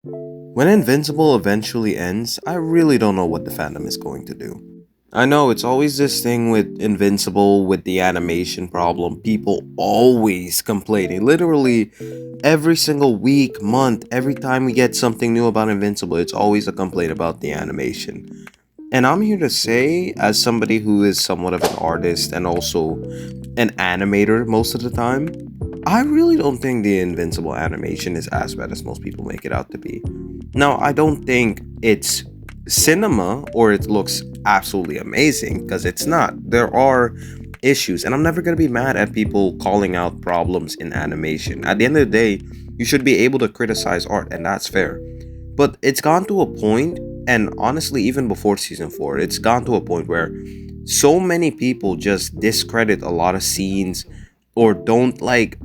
When Invincible eventually ends, I really don't know what the fandom is going to do. I know it's always this thing with Invincible with the animation problem. People always complaining. Literally every single week, month, every time we get something new about Invincible, it's always a complaint about the animation. And I'm here to say, as somebody who is somewhat of an artist and also an animator most of the time, I really don't think the Invincible animation is as bad as most people make it out to be. Now, I don't think it's cinema or it looks absolutely amazing because it's not. There are issues, and I'm never going to be mad at people calling out problems in animation. At the end of the day, you should be able to criticize art, and that's fair. But it's gone to a point, and honestly, even before season 4, it's gone to a point where so many people just discredit a lot of scenes or don't like.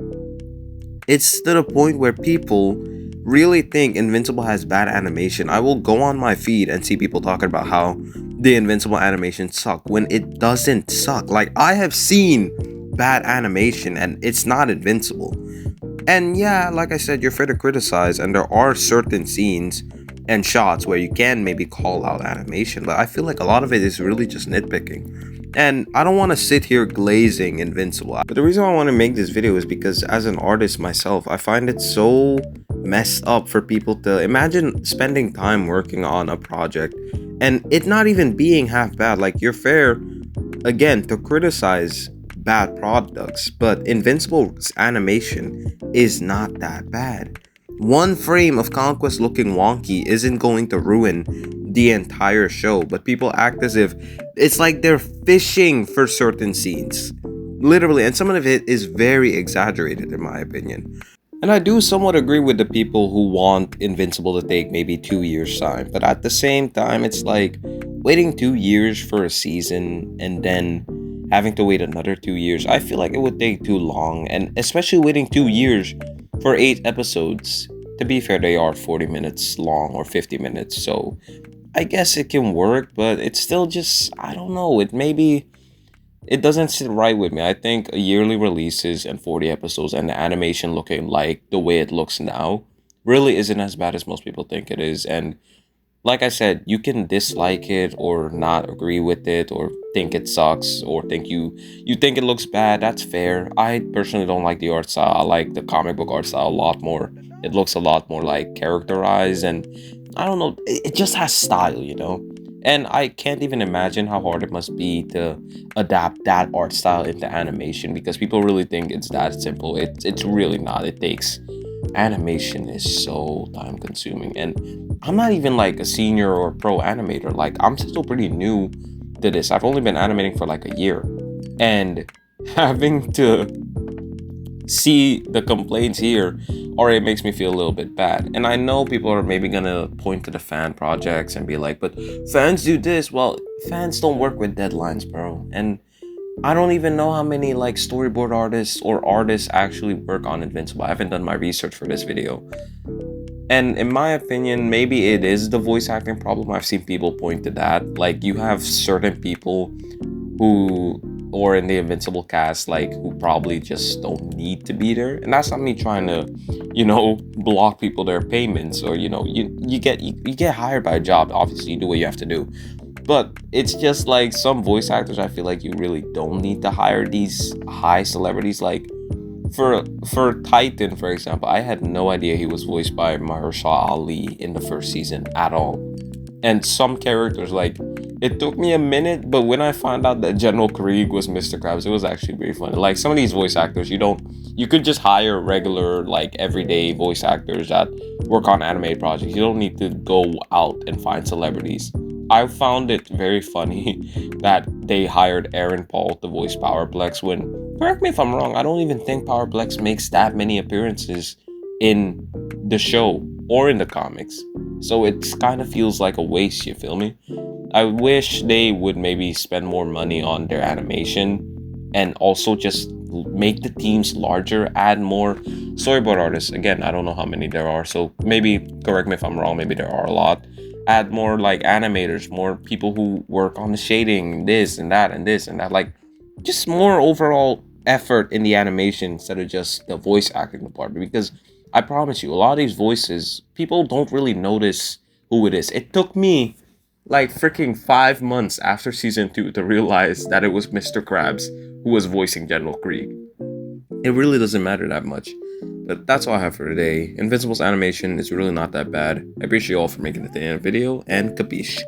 It's to the point where people really think Invincible has bad animation. I will go on my feed and see people talking about how the Invincible animation suck when it doesn't suck. Like, I have seen bad animation and it's not Invincible. And yeah, like I said, you're fair to criticize, and there are certain scenes and shots where you can maybe call out animation, but I feel like a lot of it is really just nitpicking. And I don't want to sit here glazing Invincible. But the reason I want to make this video is because as an artist myself, I find it so messed up for people to imagine spending time working on a project and it not even being half bad. Like, you're fair again to criticize bad products, but Invincible's animation is not that bad. One frame of Conquest looking wonky isn't going to ruin the entire show, but people act as if it's like they're fishing for certain scenes. Literally, and some of it is very exaggerated in my opinion. And I do somewhat agree with the people who want Invincible to take maybe 2 years' time, but at the same time, it's like waiting 2 years for a season and then having to wait another 2 years. I feel like it would take too long, and especially waiting 2 years for 8 episodes. To be fair, they are 40 minutes long or 50 minutes, so I guess it can work, but it's still just, I don't know, it doesn't sit right with me. I think yearly releases and 40 episodes and the animation looking like the way it looks now really isn't as bad as most people think it is. And like I said, you can dislike it or not agree with it or think it sucks or think you think it looks bad. That's fair. I personally don't like the art style. I like the comic book art style a lot more. It looks a lot more like characterized, and I don't know, it just has style. And I can't even imagine how hard it must be to adapt that art style into animation because people really think it's that simple. It's really not. It takes animation is so time consuming, and I'm not even like a senior or pro animator. Like, I'm still pretty new to this. I've only been animating for like a year, and having to see the complaints here already makes me feel a little bit bad. And I know people are maybe gonna point to the fan projects and be like, but fans do this. Well, fans don't work with deadlines, bro. And I don't even know how many like storyboard artists or artists actually work on Invincible. I haven't done my research for this video. And in my opinion, maybe it is the voice acting problem. I've seen people point to that. Like, you have certain people who, or in the Invincible cast, like, who probably just don't need to be there. And that's not me trying to, block people their payments, or you get hired by a job. Obviously, you do what you have to do. But it's just like some voice actors, I feel like you really don't need to hire these high celebrities. Like, for Titan, for example, I had no idea he was voiced by Mahershala Ali in the first season at all. And some characters, like, it took me a minute, but when I found out that General Krieg was Mr. Krabs, it was actually very funny. Like, some of these voice actors, you could just hire regular, like, everyday voice actors that work on animated projects. You don't need to go out and find celebrities. I found it very funny that they hired Aaron Paul to voice Powerplex when, correct me if I'm wrong, I don't even think Powerplex makes that many appearances in the show or in the comics. So it kind of feels like a waste, you feel me? I wish they would maybe spend more money on their animation and also just make the teams larger, add more storyboard artists. Again, I don't know how many there are, so maybe correct me if I'm wrong, maybe there are a lot. Add more like animators, more people who work on the shading, this and that and this and that. Like, just more overall effort in the animation instead of just the voice acting department. Because I promise you, a lot of these voices, people don't really notice who it is. It took me like freaking 5 months after season 2 to realize that it was Mr. Krabs who was voicing General Krieg. It really doesn't matter that much. But that's all I have for today. Invincible's animation is really not that bad. I appreciate you all for making it to the end of the video, and capiche.